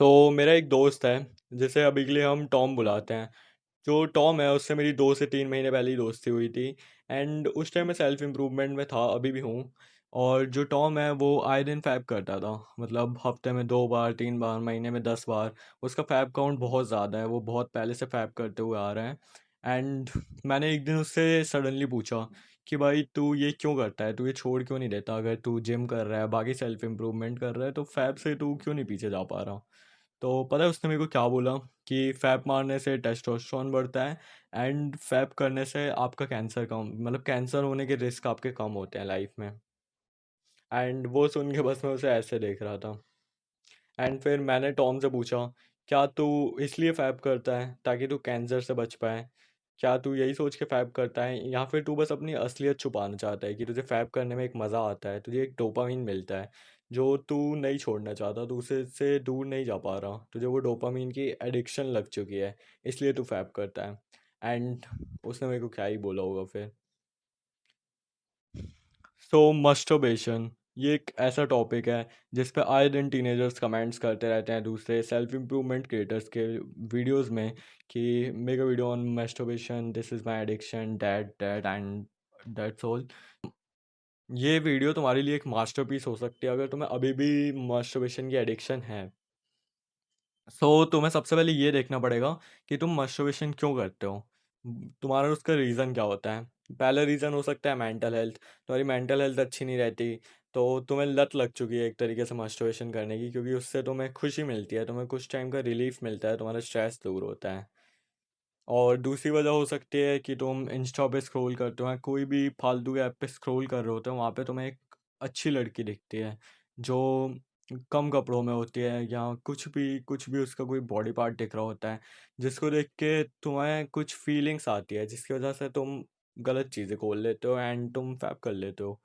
मेरा एक दोस्त है जिसे अभी के लिए हम टॉम बुलाते हैं। जो टॉम है उससे मेरी 2 से 3 महीने पहले ही दोस्ती हुई थी। एंड उस टाइम मैं सेल्फ इम्प्रूवमेंट में था, अभी भी हूँ। और जो टॉम है वो आए दिन फैब करता था, मतलब हफ्ते में 2 बार 3 बार, महीने में 10 बार। उसका फैब काउंट बहुत ज़्यादा है, वो बहुत पहले से फैब करते हुए आ रहे हैं। एंड मैंने एक दिन उससे सडनली पूछा कि भाई तू ये क्यों करता है, तू ये छोड़ क्यों नहीं देता? अगर तू जिम कर रहा है, बाकी सेल्फ इम्प्रूवमेंट कर रहा है, तो फैब से तू क्यों नहीं पीछे जा पा रहा? तो पता है उसने मेरे को क्या बोला? कि फैप मारने से टेस्टोस्टेरोन बढ़ता है, एंड फैप करने से आपका कैंसर कम, मतलब कैंसर होने के रिस्क आपके कम होते हैं लाइफ में। एंड वो सुन के बस मैं उसे ऐसे देख रहा था। एंड फिर मैंने टॉम से पूछा, क्या तू इसलिए फैप करता है ताकि तू कैंसर से बच पाए? क्या तू यही सोच के फैप करता है, या फिर तू बस अपनी असलियत छुपाना चाहता है कि तुझे फैप करने में एक मज़ा आता है, तुझे एक डोपामिन मिलता है जो तू नहीं छोड़ना चाहता, तू उसे से दूर नहीं जा पा रहा, तुझे वो डोपामिन की एडिक्शन लग चुकी है, इसलिए तू फैप करता है। एंड उसने मेरे को क्या ही बोला होगा फिर। मस्टरबेशन ये एक ऐसा टॉपिक है जिस पे आए दिन टीनेजर्स कमेंट्स करते रहते हैं दूसरे सेल्फ इम्प्रूवमेंट क्रिएटर्स के वीडियोस में कि make a video on masturbation, this is my addiction, that that and that's all. ये वीडियो तुम्हारे लिए एक मास्टरपीस हो सकती है अगर तुम्हें अभी भी मस्टरबेशन की एडिक्शन है। तुम्हें सबसे पहले ये देखना पड़ेगा कि तुम मस्टरबेशन क्यों करते हो, तुम्हारा उसका रीज़न क्या होता है। पहला रीज़न हो सकता है मेंटल हेल्थ, तुम्हारी मेंटल हेल्थ अच्छी नहीं रहती, तो तुम्हें लत लग चुकी है एक तरीके से मस्टरबेशन करने की, क्योंकि उससे तुम्हें खुशी मिलती है, तुम्हें कुछ टाइम का रिलीफ मिलता है, तुम्हारा स्ट्रेस दूर होता है। और दूसरी वजह हो सकती है कि तुम इंस्टा पे स्क्रॉल करते हो या कोई भी फालतू के ऐप पे स्क्रॉल कर रहे होते हो, वहाँ पे तुम्हें एक अच्छी लड़की दिखती है जो कम कपड़ों में होती है, या कुछ भी उसका कोई बॉडी पार्ट दिख रहा होता है, जिसको देख के तुम्हें कुछ फीलिंग्स आती है, जिसकी वजह से तुम गलत चीज़ें खोल लेते हो एंड तुम फैप कर लेते हो।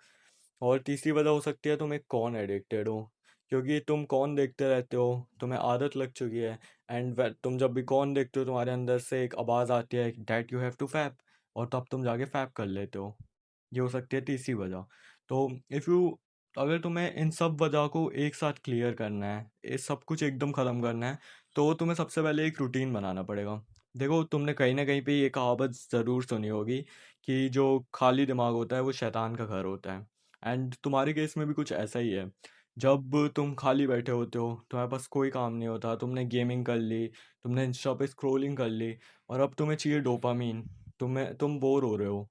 और तीसरी वजह हो सकती है तुम एक कॉर्न एडिक्टेड हो, क्योंकि तुम कॉर्न देखते रहते हो, तुम्हें आदत लग चुकी है। एंड तुम जब भी कॉर्न देखते हो तुम्हारे अंदर से एक आवाज़ आती है that you have to fap, और तब तुम जाके फैप कर लेते हो। ये हो सकती है तीसरी वजह। तो इफ़ यू अगर तुम्हें इन सब वजह को एक साथ क्लियर करना है, ये सब कुछ एकदम ख़त्म करना है, तो तुम्हें सबसे पहले एक रूटीन बनाना पड़ेगा। देखो, तुमने कहीं ना कहीं पे ये कहावत ज़रूर सुनी होगी कि जो खाली दिमाग होता है वो शैतान का घर होता है। एंड तुम्हारे केस में भी कुछ ऐसा ही है। जब तुम खाली बैठे होते हो, तुम्हारे पास कोई काम नहीं होता, तुमने गेमिंग कर ली, तुमने इंस्टा पे स्क्रोलिंग कर ली, और अब तुम्हें चाहिए डोपामीन, तुम बोर हो रहे हो।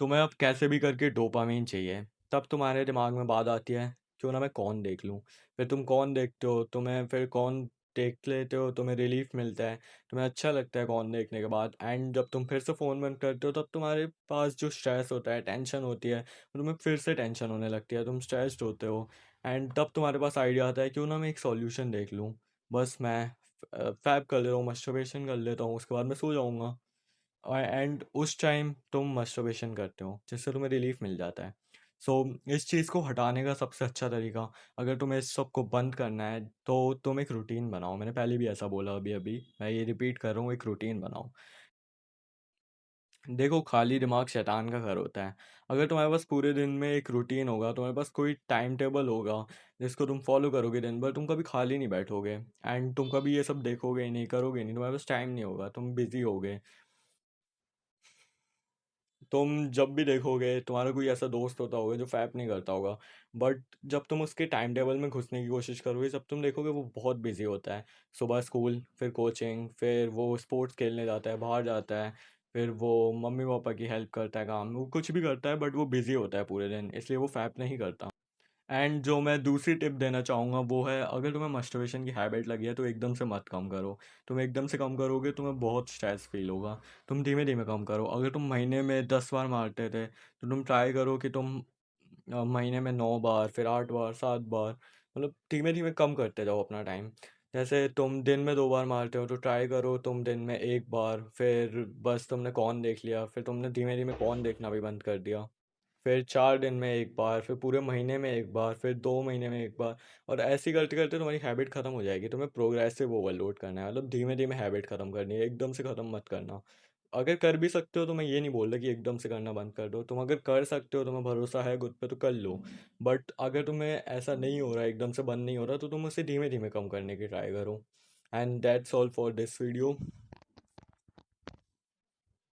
तुम्हें अब कैसे भी करके डोपामीन चाहिए। तब तुम्हारे दिमाग में बात आती है, क्यों ना मैं कौन देख लूँ। फिर तुम कौन देखते हो, तुम्हें फिर कौन देख लेते हो, तुम्हें रिलीफ मिलता है, तुम्हें अच्छा लगता है कौन देखने के बाद। एंड जब तुम फिर से फ़ोन बंद करते हो, तब तुम्हारे पास जो स्ट्रेस होता है, टेंशन होती है, तुम्हें फिर से टेंशन होने लगती है, तुम स्ट्रेस्ड होते हो। एंड तब तुम्हारे पास आइडिया आता है, क्यों ना मैं एक सॉल्यूशन देख लूँ। बस मैं फैब कर लेता हूँ, मस्टरबेशन कर लेता हूँ, उसके बाद मैं सो जाऊँगा। और एंड उस टाइम तुम मस्टरबेशन करते हो, जिससे तुम्हें रिलीफ मिल जाता है। सो इस चीज़ को हटाने का सबसे अच्छा तरीका, अगर तुम्हें इस सब को बंद करना है, तो तुम एक रूटीन बनाओ। मैंने पहले भी ऐसा बोला, अभी अभी मैं ये रिपीट कर रहा हूँ, एक रूटीन बनाओ। देखो, खाली दिमाग शैतान का घर होता है। अगर तुम्हारे पास पूरे दिन में एक रूटीन होगा, तुम्हारे पास कोई टाइम टेबल होगा जिसको तुम फॉलो करोगे दिन भर, तुम कभी खाली नहीं बैठोगे। एंड तुम कभी ये सब देखोगे ही नहीं, करोगे ही नहीं, तुम्हारे पास टाइम नहीं होगा, तुम बिजी होगे। तुम जब भी देखोगे तुम्हारा कोई ऐसा दोस्त होता होगा जो फैप नहीं करता होगा, बट जब तुम उसके टाइम टेबल में घुसने की कोशिश करोगे, जब तुम देखोगे वो बहुत बिजी होता है। सुबह स्कूल, फिर कोचिंग, फिर वो स्पोर्ट्स खेलने जाता है, बाहर जाता है, फिर वो मम्मी पापा की हेल्प करता है, काम वो कुछ भी करता है, बट वो बिजी होता है पूरे दिन, इसलिए वो फैप नहीं करता। एंड जो मैं दूसरी टिप देना चाहूँगा वो है, अगर तुम्हें मस्टरबेशन की हैबिट लगी है तो एकदम से मत कम करो। तुम एकदम से कम करोगे तुम्हें बहुत स्ट्रेस फील होगा। तुम धीमे धीमे कम करो। अगर तुम महीने में 10 बार मारते थे, तो तुम ट्राई करो कि तुम महीने में 9 बार, फिर 8 बार, 7 बार, मतलब धीमे धीमे कम करते जाओ अपना टाइम। जैसे तुम दिन में 2 बार मारते हो, तो ट्राई करो तुम दिन में 1 बार, फिर बस तुमने कौन देख लिया, फिर तुमने धीमे धीमे कौन देखना भी बंद कर दिया, फिर 4 दिन में 1 बार, फिर पूरे महीने में 1 बार, फिर 2 महीने में 1 बार। और ऐसे ही करते करते तुम्हारी हैबिट ख़त्म हो जाएगी। तुम्हें प्रोग्रेसिव ओवरलोड करना है, मतलब धीमे धीमे हैबिट ख़त्म करनी है, एकदम से ख़त्म मत करना। अगर कर भी सकते हो तो मैं ये नहीं बोल रहा कि एकदम से करना बंद कर दो। तुम अगर कर सकते हो, तुम्हें भरोसा है खुद पे, तो कर लो। बट अगर तुम्हें ऐसा नहीं हो रहा, एकदम से बंद नहीं हो रहा, तो तुम उसे धीमे धीमे कम करने की ट्राई करो। And that's all for this video.